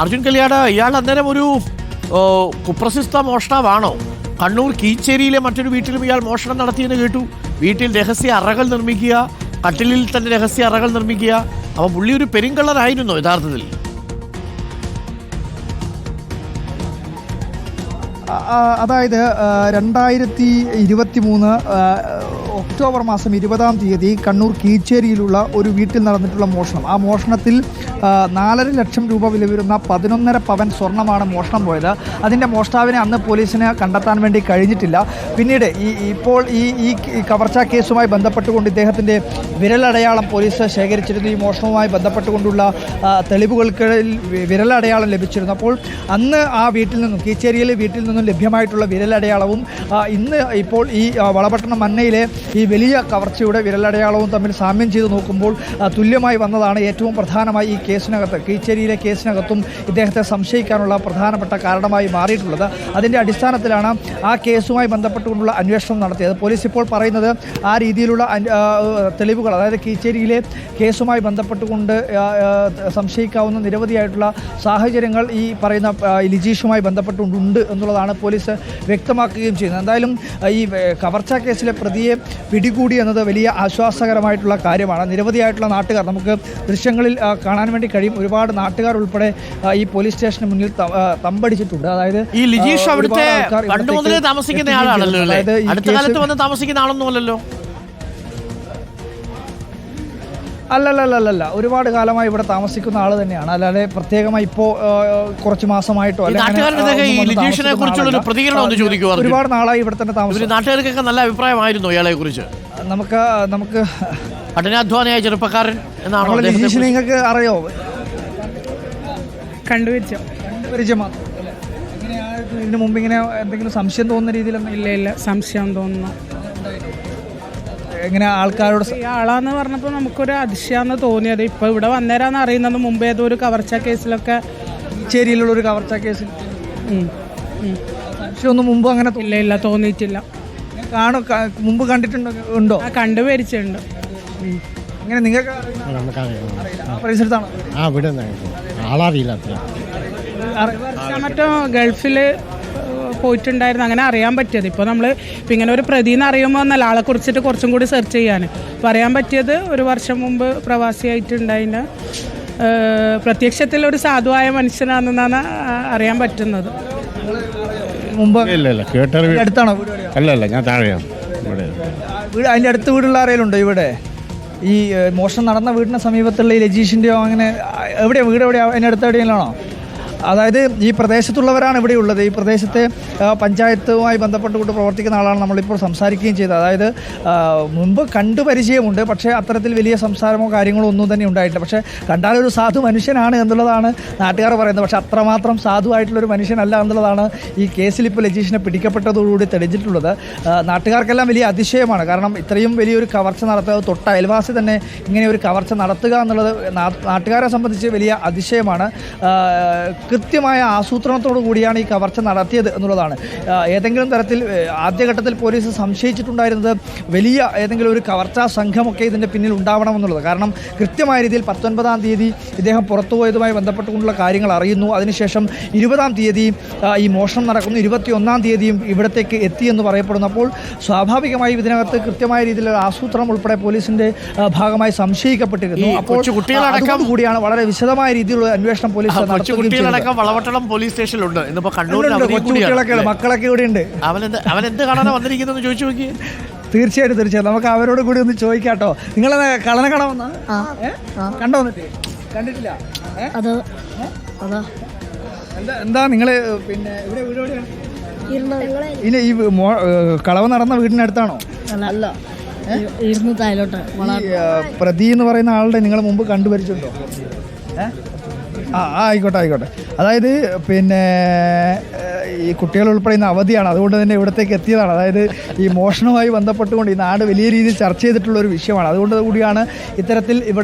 അർജുൻ കല്യാട്, ഇയാൾ അന്നേരം ഒരു കുപ്രസിദ്ധ മോഷ്ടാവാണോ? കണ്ണൂർ കീച്ചേരിയിലെ മറ്റൊരു വീട്ടിലും ഇയാൾ മോഷണം നടത്തിയെന്ന് കേട്ടു. വീട്ടിൽ രഹസ്യ അറകൾ നിർമ്മിക്കുക, കട്ടിലിൽ തന്നെ രഹസ്യ അറകൾ നിർമ്മിക്കുക. അപ്പോൾ പുള്ളി ഒരു പെരുങ്കള്ളനായിരുന്നു യഥാർത്ഥത്തിൽ. അതായത് 2023 ഒക്ടോബർ മാസം 20-ാം തീയതി കണ്ണൂർ കീച്ചേരിയിലുള്ള ഒരു വീട്ടിൽ നടന്നിട്ടുള്ള മോഷണം. ആ മോഷണത്തിൽ 4.5 ലക്ഷം രൂപ വില വരുന്ന 11.5 പവൻ സ്വർണ്ണമാണ് മോഷണം പോയത്. അതിൻ്റെ മോഷ്ടാവിനെ അന്ന് പോലീസിന് കണ്ടെത്താൻ വേണ്ടി കഴിഞ്ഞിട്ടില്ല. പിന്നീട് ഇപ്പോൾ ഈ കവർച്ചാ കേസുമായി ബന്ധപ്പെട്ടുകൊണ്ട് ഇദ്ദേഹത്തിൻ്റെ വിരലടയാളം പോലീസ് ശേഖരിച്ചിരുന്നു. ഈ മോഷണവുമായി ബന്ധപ്പെട്ടുകൊണ്ടുള്ള തെളിവുകൾക്ക് വിരലടയാളം ലഭിച്ചിരുന്നു. അപ്പോൾ അന്ന് ആ വീട്ടിൽ നിന്നും, കീച്ചേരിയിലെ വീട്ടിൽ നിന്നും ലഭ്യമായിട്ടുള്ള വിരലടയാളവും ഇന്ന് ഇപ്പോൾ ഈ വളപട്ടണം മന്നയിലെ ഈ വലിയ കവർച്ചയുടെ വിരലടയാളവും തമ്മിൽ സാമ്യം ചെയ്ത് നോക്കുമ്പോൾ തുല്യമായി വന്നതാണ് ഏറ്റവും പ്രധാനമായി ഈ കേസിനകത്ത്, കീച്ചേരിയിലെ കേസിനകത്തും ഇദ്ദേഹത്തെ സംശയിക്കാനുള്ള പ്രധാനപ്പെട്ട കാരണമായി മാറിയിട്ടുള്ളത്. അതിൻ്റെ അടിസ്ഥാനത്തിലാണ് ആ കേസുമായി ബന്ധപ്പെട്ടുകൊണ്ടുള്ള അന്വേഷണം നടത്തിയത്. പോലീസ് ഇപ്പോൾ പറയുന്നത് ആ രീതിയിലുള്ള തെളിവുകൾ, അതായത് കീച്ചേരിയിലെ കേസുമായി ബന്ധപ്പെട്ടുകൊണ്ട് സംശയിക്കാവുന്ന നിരവധിയായിട്ടുള്ള സാഹചര്യങ്ങൾ ഈ പറയുന്ന ലിജീഷുമായി ബന്ധപ്പെട്ടുകൊണ്ട് എന്നുള്ളതാണ് പോലീസ് വ്യക്തമാക്കുകയും ചെയ്യുന്നത്. എന്തായാലും ഈ കവർച്ചാ കേസിലെ പ്രതിയെ പിടികൂടി എന്നത് വലിയ ആശ്വാസകരമായിട്ടുള്ള കാര്യമാണ്. നിരവധിയായിട്ടുള്ള നാട്ടുകാർ നമുക്ക് ദൃശ്യങ്ങളിൽ കാണാൻ വേണ്ടി കഴിയും. ഒരുപാട് നാട്ടുകാർ ഉൾപ്പെടെ ഈ പോലീസ് സ്റ്റേഷന് മുന്നിൽ തമ്പടിച്ചിട്ടുണ്ട്. അതായത് ഈ ലിജീഷ് അവിടുത്തെ പണ്ട് മുതലേ താമസിക്കുന്ന ആളാണല്ലോ, അടുത്ത കാലത്ത് വന്ന് താമസിക്കുന്ന ആളൊന്നുമല്ലല്ലോ. അല്ലല്ല, ഒരുപാട് കാലമായി ഇവിടെ താമസിക്കുന്ന ആൾ തന്നെയാണ്. അല്ലാതെ പ്രത്യേകമായി ഇപ്പോൾ കുറച്ച് മാസമായിട്ടോ ഒരുപാട് നാളായി ഇവിടെ തന്നെ താമസിക്കും. നാട്ടുകാർക്കൊക്കെ നല്ല അഭിപ്രായമായിരുന്നു ഇയാളെ കുറിച്ച്. നമുക്ക് കഠിനാധ്വാനിയായ ചെറുപ്പക്കാരൻ എന്നാണ്. ലിജീഷിനെ നിങ്ങൾക്ക് അറിയോ? കണ്ടുപരിചയം മാത്രം. ഇതിനു മുമ്പ് ഇങ്ങനെ എന്തെങ്കിലും സംശയം തോന്നുന്ന രീതിയിലൊന്നും? ഇല്ല, സംശയം തോന്നുന്നു. എങ്ങനെ ആൾക്കാരോട് ഈ ആളാന്ന് പറഞ്ഞപ്പോൾ നമുക്കൊരു അതിശയാന്ന് തോന്നിയത്. ഇപ്പൊ ഇവിടെ വന്നേരാന്ന് അറിയുന്നത് മുമ്പ് ഏതോ ഒരു കവർച്ചാ കേസിലൊക്കെ, ചേരിയിലുള്ള ഒരു കവർച്ചാ കേസിൽ സംശയമൊന്നും മുമ്പ് അങ്ങനെ ഇല്ല തോന്നിയിട്ടില്ല. മുമ്പ് കണ്ടിട്ടുണ്ടോ? കണ്ടുപരിച്ചുണ്ട്. അങ്ങനെ നിങ്ങൾക്ക് പരിസരത്താണോ? മറ്റോ ഗൾഫില് പോയിട്ടുണ്ടായിരുന്നു, അങ്ങനെ അറിയാൻ പറ്റിയത്. ഇപ്പോൾ നമ്മൾ ഇപ്പം ഇങ്ങനെ ഒരു പ്രതിന്ന് അറിയുമ്പോൾ എന്നല്ല, ആളെ കുറിച്ചിട്ട് കുറച്ചും കൂടി സെർച്ച് ചെയ്യാൻ പറയാൻ പറ്റിയത്. 1 വർഷം മുമ്പ് പ്രവാസിയായിട്ടുണ്ടായിന്, പ്രത്യക്ഷത്തിൽ ഒരു സാധുവായ മനുഷ്യനാണെന്നാണ് അറിയാൻ പറ്റുന്നത്. മുമ്പ് അടുത്താണോ? അല്ലല്ല, ഞാൻ താഴെയാണ്. അതിൻ്റെ അടുത്ത് വീടുള്ള ആരെങ്കിലും ഉണ്ടോ ഇവിടെ? ഈ മോഷണം നടന്ന വീടിന് സമീപത്തുള്ള ഈ ലജീഷിൻ്റെയോ അങ്ങനെ വീട് എവിടെയാണ്? അതിൻ്റെ അടുത്ത് എവിടെയെങ്കിലാണോ? അതായത് ഈ പ്രദേശത്തുള്ളവരാണ് ഇവിടെ ഉള്ളത്. ഈ പ്രദേശത്തെ പഞ്ചായത്തുമായി ബന്ധപ്പെട്ടുകൊണ്ട് പ്രവർത്തിക്കുന്ന ആളാണ് നമ്മളിപ്പോൾ സംസാരിക്കുകയും ചെയ്തത്. അതായത് മുമ്പ് കണ്ടു പരിചയമുണ്ട്, പക്ഷേ അത്തരത്തിൽ വലിയ സംസാരമോ കാര്യങ്ങളോ ഒന്നും തന്നെ ഉണ്ടായിട്ടില്ല. പക്ഷേ കണ്ടാലൊരു സാധു മനുഷ്യനാണ് എന്നുള്ളതാണ് നാട്ടുകാർ പറയുന്നത്. പക്ഷേ അത്രമാത്രം സാധുവായിട്ടുള്ളൊരു മനുഷ്യനല്ല എന്നുള്ളതാണ് ഈ കേസിൽ ഇപ്പോൾ ലജീഷിനെ പിടിക്കപ്പെട്ടതോടുകൂടി തെളിഞ്ഞിട്ടുള്ളത്. നാട്ടുകാർക്കെല്ലാം വലിയ അതിശയമാണ്. കാരണം ഇത്രയും വലിയൊരു കവർച്ച നടത്തുക, തൊട്ട അയൽവാസി തന്നെ ഇങ്ങനെ ഒരു കവർച്ച നടത്തുക എന്നുള്ളത് നാട്ടുകാരെ സംബന്ധിച്ച് വലിയ അതിശയമാണ്. കൃത്യമായ ആസൂത്രണത്തോടു കൂടിയാണ് ഈ കവർച്ച നടത്തിയത് എന്നുള്ളതാണ്. ഏതെങ്കിലും തരത്തിൽ ആദ്യഘട്ടത്തിൽ പോലീസ് സംശയിച്ചിട്ടുണ്ടായിരുന്നത് വലിയ ഏതെങ്കിലും ഒരു കവർച്ചാ സംഘമൊക്കെ ഇതിൻ്റെ പിന്നിൽ ഉണ്ടാവണമെന്നുള്ളത്. കാരണം കൃത്യമായ രീതിയിൽ 19-ാം തീയതി ഇദ്ദേഹം പുറത്തുപോയതുമായി ബന്ധപ്പെട്ടുകൊണ്ടുള്ള കാര്യങ്ങൾ അറിയുന്നു. അതിനുശേഷം 20-ാം തീയതി ഈ മോഷണം നടക്കുന്നു, 21-ാം തീയതിയും ഇവിടത്തേക്ക് എത്തിയെന്ന് പറയപ്പെടുന്നു. അപ്പോൾ സ്വാഭാവികമായും ഇതിനകത്ത് കൃത്യമായ രീതിയിലുള്ള ആസൂത്രണം ഉൾപ്പെടെ പോലീസിൻ്റെ ഭാഗമായി സംശയിക്കപ്പെട്ടിരുന്നു. അപ്പോൾ കൂടിയാണ് വളരെ വിശദമായ രീതിയിലുള്ള അന്വേഷണം പോലീസ് നടത്തുകയും വളവട്ടണം പോലീസ് സ്റ്റേഷനിലുണ്ട്. ഇന്നിപ്പോ കണ്ണൂരിൽ മക്കളൊക്കെ ഇവിടെ ഉണ്ട്. അവനെന്ത് കാണാനാ വന്നിരിക്കുന്നു ചോദിച്ചു നോക്കി. തീർച്ചയായിട്ടും നമുക്ക് അവരോട് കൂടി ഒന്ന് ചോദിക്കാട്ടോ. നിങ്ങൾ കളന കാണാൻ വന്ന കണ്ടോ? വന്നിട്ട് കണ്ടിട്ടില്ല? എന്താ നിങ്ങള് പിന്നെ ഇവിടെ വീട് എവിടെയാണ്? ഇനി ഈ കളവ് നടന്ന വീടിനടുത്താണോ? അല്ല, പ്രതി എന്ന് പറയുന്ന ആളുടെ നിങ്ങൾ മുമ്പ് കണ്ടുപരിച്ചിട്ടുണ്ടോ? ആയിക്കോട്ടെ. അതായത് പിന്നെ ഈ കുട്ടികൾ ഉൾപ്പെടെ ഇന്ന് അവധിയാണ്, അതുകൊണ്ട് തന്നെ ഇവിടത്തേക്ക് എത്തിയതാണ്. അതായത് ഈ മോഷണവുമായി ബന്ധപ്പെട്ടുകൊണ്ട് ഈ നാട് വലിയ രീതിയിൽ ചർച്ച ചെയ്തിട്ടുള്ള ഒരു വിഷയമാണ്. അതുകൊണ്ട് കൂടിയാണ് ഇത്തരത്തിൽ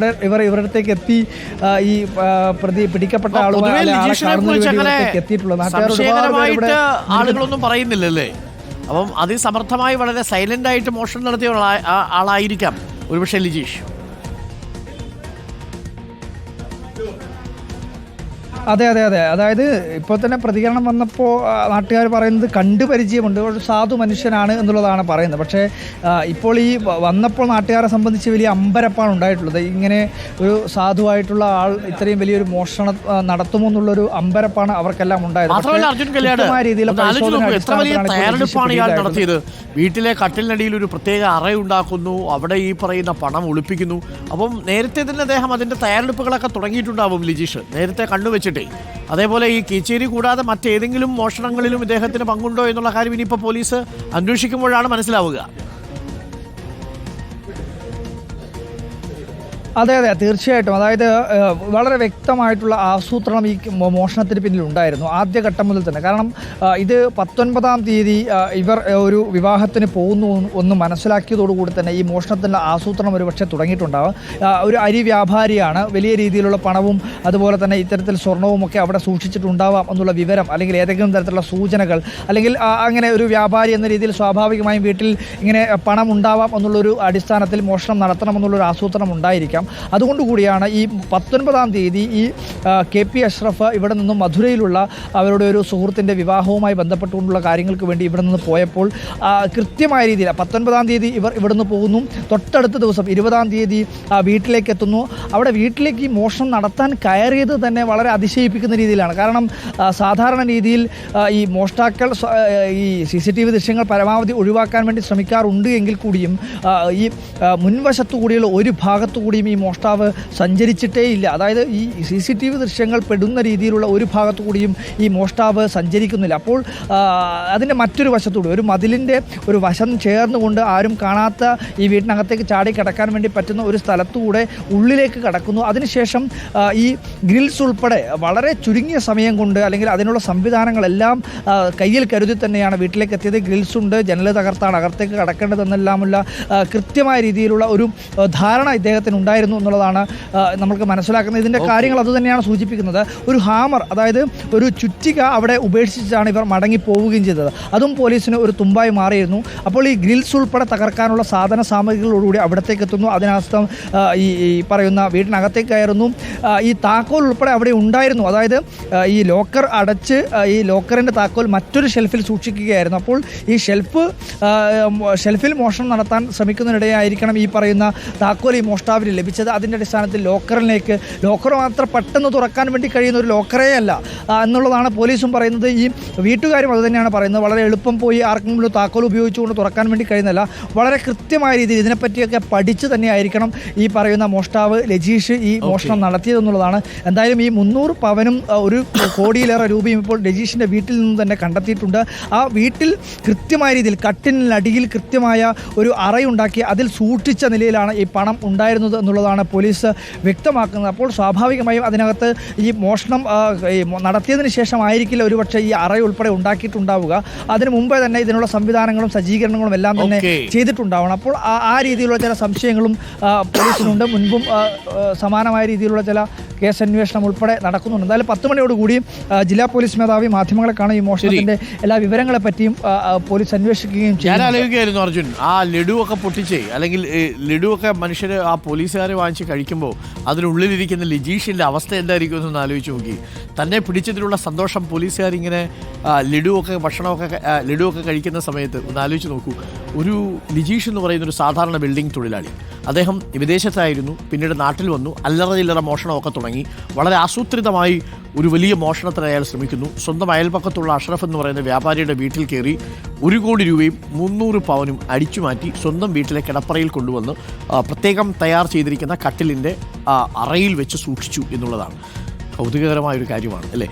ഇവരിടത്തേക്ക് എത്തി ഈ പ്രതി പിടിക്കപ്പെട്ട ആളുകളെ എത്തിയിട്ടുള്ളത്. ആളുകളൊന്നും പറയുന്നില്ലല്ലേ? അപ്പം അതിസമർത്ഥമായി വളരെ സൈലന്റ് ആയിട്ട് മോഷണം നടത്തിയ ആളായിരിക്കാം ഒരുപക്ഷെ ലിജീഷ്. അതെ അതെ അതെ അതായത് ഇപ്പോൾ തന്നെ പ്രതികരണം വന്നപ്പോൾ നാട്ടുകാർ പറയുന്നത് കണ്ടുപരിചയമുണ്ട്, ഒരു സാധു മനുഷ്യനാണ് എന്നുള്ളതാണ് പറയുന്നത്. പക്ഷേ ഇപ്പോൾ ഈ വന്നപ്പോൾ നാട്ടുകാരെ സംബന്ധിച്ച് വലിയ അമ്പരപ്പാണ് ഉണ്ടായിട്ടുള്ളത്. ഇങ്ങനെ ഒരു സാധുവായിട്ടുള്ള ആൾ ഇത്രയും വലിയൊരു മോഷണം നടത്തുമോ എന്നുള്ളൊരു അമ്പരപ്പാണ് അവർക്കെല്ലാം ഉണ്ടായത്. നടത്തിയത് വീട്ടിലെ കട്ടിലിനടിയിൽ ഒരു പ്രത്യേക അറ ഉണ്ടാക്കുന്നു, അവിടെ ഈ പറയുന്ന പണം ഒളിപ്പിക്കുന്നു. അപ്പം നേരത്തെ തന്നെ അദ്ദേഹം അതിന്റെ തയ്യാറെടുപ്പുകളൊക്കെ തുടങ്ങിയിട്ടുണ്ടാവും ലിജീഷ്, നേരത്തെ കണ്ണുവെച്ചിട്ടേ. അതേപോലെ ഈ കീച്ചേരി കൂടാതെ മറ്റേതെങ്കിലും മോഷണങ്ങളിലും ഇദ്ദേഹത്തിന് പങ്കുണ്ടോ എന്നുള്ള കാര്യം ഇനിയിപ്പോൾ പോലീസ് അന്വേഷിക്കുമ്പോഴാണ് മനസ്സിലാവുക. അതെ അതെ തീർച്ചയായിട്ടും. അതായത് വളരെ വ്യക്തമായിട്ടുള്ള ആസൂത്രണം ഈ മോഷണത്തിന് പിന്നിൽ ഉണ്ടായിരുന്നു ആദ്യഘട്ടം മുതൽ തന്നെ. കാരണം ഇത് 19-ാം തീയതി ഇവർ ഒരു വിവാഹത്തിന് പോകുന്നു ഒന്ന് മനസ്സിലാക്കിയതോടുകൂടി തന്നെ ഈ മോഷണത്തിൻ്റെ ആസൂത്രണം ഒരു പക്ഷേ തുടങ്ങിയിട്ടുണ്ടാകും. ഒരു അരി വ്യാപാരിയാണ്, വലിയ രീതിയിലുള്ള പണവും അതുപോലെ തന്നെ ഇത്തരത്തിൽ സ്വർണവും ഒക്കെ അവിടെ സൂക്ഷിച്ചിട്ടുണ്ടാവാം എന്നുള്ള വിവരം, അല്ലെങ്കിൽ ഏതെങ്കിലും തരത്തിലുള്ള സൂചനകൾ, അല്ലെങ്കിൽ അങ്ങനെ ഒരു വ്യാപാരി എന്ന രീതിയിൽ സ്വാഭാവികമായും വീട്ടിൽ ഇങ്ങനെ പണം ഉണ്ടാവാം എന്നുള്ളൊരു അടിസ്ഥാനത്തിൽ മോഷണം നടത്തണമെന്നുള്ളൊരു ആസൂത്രണം ഉണ്ടായിരിക്കാം. അതുകൊണ്ടുകൂടിയാണ് ഈ 19-ാം തീയതി ഈ KP അഷ്റഫ് ഇവിടെ നിന്നും മധുരയിലുള്ള അവരുടെ ഒരു സുഹൃത്തിൻ്റെ വിവാഹവുമായി ബന്ധപ്പെട്ടുകൊണ്ടുള്ള കാര്യങ്ങൾക്ക് വേണ്ടി ഇവിടെ നിന്ന് പോയപ്പോൾ കൃത്യമായ രീതിയിൽ 19-ാം തീയതി ഇവർ ഇവിടുന്ന് പോകുന്നു. തൊട്ടടുത്ത ദിവസം 20-ാം തീയതി വീട്ടിലേക്ക് എത്തുന്നു. അവിടെ വീട്ടിലേക്ക് ഈ മോഷണം നടത്താൻ കയറിയത് തന്നെ വളരെ അതിശയിപ്പിക്കുന്ന രീതിയിലാണ്. കാരണം സാധാരണ രീതിയിൽ ഈ മോഷ്ടാക്കൾ ഈ CCTV ദൃശ്യങ്ങൾ പരമാവധി ഒഴിവാക്കാൻ വേണ്ടി ശ്രമിക്കാറുണ്ട് എങ്കിൽ കൂടിയും ഈ മുൻവശത്തു കൂടിയുള്ള ഒരു ഭാഗത്തു കൂടിയും ഈ മോഷ്ടാവ് സഞ്ചരിച്ചിട്ടേ ഇല്ല. അതായത് ഈ CCTV ദൃശ്യങ്ങൾ പെടുന്ന രീതിയിലുള്ള ഒരു ഭാഗത്തു കൂടിയും ഈ മോഷ്ടാവ് സഞ്ചരിക്കുന്നില്ല. അപ്പോൾ അതിൻ്റെ മറ്റൊരു വശത്തുകൂടി ഒരു മതിലിൻ്റെ ഒരു വശം ചേർന്നുകൊണ്ട് ആരും കാണാത്ത ഈ വീട്ടിനകത്തേക്ക് ചാടി കിടക്കാൻ വേണ്ടി പറ്റുന്ന ഒരു സ്ഥലത്തുകൂടെ ഉള്ളിലേക്ക് കടക്കുന്നു. അതിനുശേഷം ഈ ഗ്രിൽസ് ഉൾപ്പെടെ വളരെ ചുരുങ്ങിയ സമയം കൊണ്ട്, അല്ലെങ്കിൽ അതിനുള്ള സംവിധാനങ്ങളെല്ലാം കയ്യിൽ കരുതി തന്നെയാണ് വീട്ടിലേക്ക് എത്തിയത്. ഗ്രിൽസ് ഉണ്ട്, ജനൽ തകർത്താണ് അകത്തേക്ക് കടക്കേണ്ടതെന്നെല്ലാമുള്ള കൃത്യമായ രീതിയിലുള്ള ഒരു ധാരണ ഇദ്ദേഹത്തിന് ഉണ്ടായിരുന്നു എന്നുള്ളതാണ് നമുക്ക് മനസ്സിലാക്കുന്നത്. ഇതിൻ്റെ കാര്യങ്ങൾ അതുതന്നെയാണ് സൂചിപ്പിക്കുന്നത്. ഒരു ഹാമർ, അതായത് ഒരു ചുറ്റിക അവിടെ ഉപേക്ഷിച്ചാണ് ഇവർ മടങ്ങി പോവുകയും ചെയ്തത്. അതും പോലീസിന് ഒരു തുമ്പായി മാറിയിരുന്നു. അപ്പോൾ ഈ ഗ്രിൽസ് ഉൾപ്പെടെ തകർക്കാനുള്ള സാധന സാമഗ്രികളോടുകൂടി അവിടത്തേക്ക് എത്തുന്നു. അതിനകത്ത് ഈ പറയുന്ന വീടിനകത്തേക്ക് കയറുന്നു. ഈ താക്കോൽ ഉൾപ്പെടെ അവിടെ ഉണ്ടായിരുന്നു. അതായത് ഈ ലോക്കർ അടച്ച് ഈ ലോക്കറിൻ്റെ താക്കോൽ മറ്റൊരു ഷെൽഫിൽ സൂക്ഷിക്കുകയായിരുന്നു. അപ്പോൾ ഈ ഷെൽഫിൽ മോഷണം നടത്താൻ ശ്രമിക്കുന്നതിനിടെയായിരിക്കണം ഈ പറയുന്ന താക്കോൽ ഈ മോഷ്ടാവിന് ലഭിച്ചത്. അതിൻ്റെ അടിസ്ഥാനത്തിൽ ലോക്കർ മാത്രം പെട്ടെന്ന് തുറക്കാൻ വേണ്ടി കഴിയുന്ന ഒരു ലോക്കറേ അല്ല എന്നുള്ളതാണ് പോലീസും പറയുന്നത്. ഈ വീട്ടുകാരും അതുതന്നെയാണ് പറയുന്നത്. വളരെ എളുപ്പം പോയി ആർക്കെങ്കിലും താക്കോൽ ഉപയോഗിച്ചുകൊണ്ട് തുറക്കാൻ വേണ്ടി കഴിയുന്നില്ല. വളരെ കൃത്യമായ രീതിയിൽ ഇതിനെപ്പറ്റിയൊക്കെ പഠിച്ച് തന്നെയായിരിക്കണം ഈ പറയുന്ന മോഷ്ടാവ് ലജീഷ് ഈ മോഷണം നടത്തിയതെന്നുള്ളതാണ്. എന്തായാലും ഈ 300 പവനും 1 കോടിയിലേറെ രൂപയും ഇപ്പോൾ ലജീഷിൻ്റെ വീട്ടിൽ നിന്ന് തന്നെ കണ്ടെത്തിയിട്ടുണ്ട്. ആ വീട്ടിൽ കൃത്യമായ രീതിയിൽ കട്ടിലിനടിയിൽ കൃത്യമായ ഒരു അറയുണ്ടാക്കി അതിൽ സൂക്ഷിച്ച നിലയിലാണ് ഈ പണം ഉണ്ടായിരുന്നത് എന്നുള്ളതാണ് പോലീസ് വ്യക്തമാക്കുന്നത്. അപ്പോൾ സ്വാഭാവികമായും അതിനകത്ത് ഈ മോഷണം നടത്തിയതിന് ശേഷമായിരിക്കില്ല ഒരുപക്ഷെ ഈ അറ ഉൾപ്പെടെ ഉണ്ടാക്കിയിട്ടുണ്ടാവുക. അതിനു മുമ്പേ തന്നെ ഇതിനുള്ള സംവിധാനങ്ങളും സജ്ജീകരണങ്ങളും എല്ലാം തന്നെ ചെയ്തിട്ടുണ്ടാവണം. അപ്പോൾ ആ രീതിയിലുള്ള ചില സംശയങ്ങളും പോലീസിനുണ്ട്. മുൻപും സമാനമായ രീതിയിലുള്ള ചില കേസ് അന്വേഷണം ഉൾപ്പെടെ നടക്കുന്നുണ്ട്. എന്തായാലും 10 മണിയോടുകൂടി ജില്ലാ പോലീസ് മേധാവി മാധ്യമങ്ങളെ കാണും. ഈ മോഷണത്തിന്റെ എല്ലാ വിവരങ്ങളെ പറ്റിയും പോലീസ് അന്വേഷിക്കുകയും ചെയ്യും. ഞാൻ ആലോചിക്കുകയായിരുന്നു അർജുൻ, ആ ലഡു ഒക്കെ പൊട്ടിച്ചേ, അല്ലെങ്കിൽ ലഡു ഒക്കെ മനുഷ്യര് ആ പോലീസുകാരെ വാങ്ങിച്ച് കഴിക്കുമ്പോൾ അതിനുള്ളിലിരിക്കുന്ന ലിജീഷിന്റെ അവസ്ഥ എന്തായിരിക്കും എന്നൊന്ന് ആലോചിച്ച് നോക്കി. തന്നെ പിടിച്ചതിലുള്ള സന്തോഷം പോലീസുകാരിങ്ങനെ ലഡുവൊക്കെ കഴിക്കുന്ന സമയത്ത് ഒന്ന് ആലോചിച്ച് നോക്കൂ. ഒരു ലിജീഷ് എന്ന് പറയുന്ന ഒരു സാധാരണ ബിൽഡിംഗ് തൊഴിലാളി, അദ്ദേഹം വിദേശത്തായിരുന്നു, പിന്നീട് നാട്ടിൽ വന്നു, അല്ലറ ചില്ലറ മോഷണമൊക്കെ തുടങ്ങി. വളരെ ആസൂത്രിതമായി ഒരു വലിയ മോഷണത്തിന് അയാൾ ശ്രമിക്കുന്നു. സ്വന്തം അയൽപക്കത്തുള്ള അഷ്റഫ് എന്ന് പറയുന്ന വ്യാപാരിയുടെ വീട്ടിൽ കയറി 1 കോടി രൂപയും 300 പവനും അടിച്ചുമാറ്റി സ്വന്തം വീട്ടിലെ കിടപ്പറയിൽ കൊണ്ടുവന്ന് പ്രത്യേകം തയ്യാർ ചെയ്തിരിക്കുന്ന കട്ടിലിൻ്റെ അറയിൽ വെച്ച് സൂക്ഷിച്ചു എന്നുള്ളതാണ് കൗതുകകരമായൊരു കാര്യമാണ്, അല്ലേ?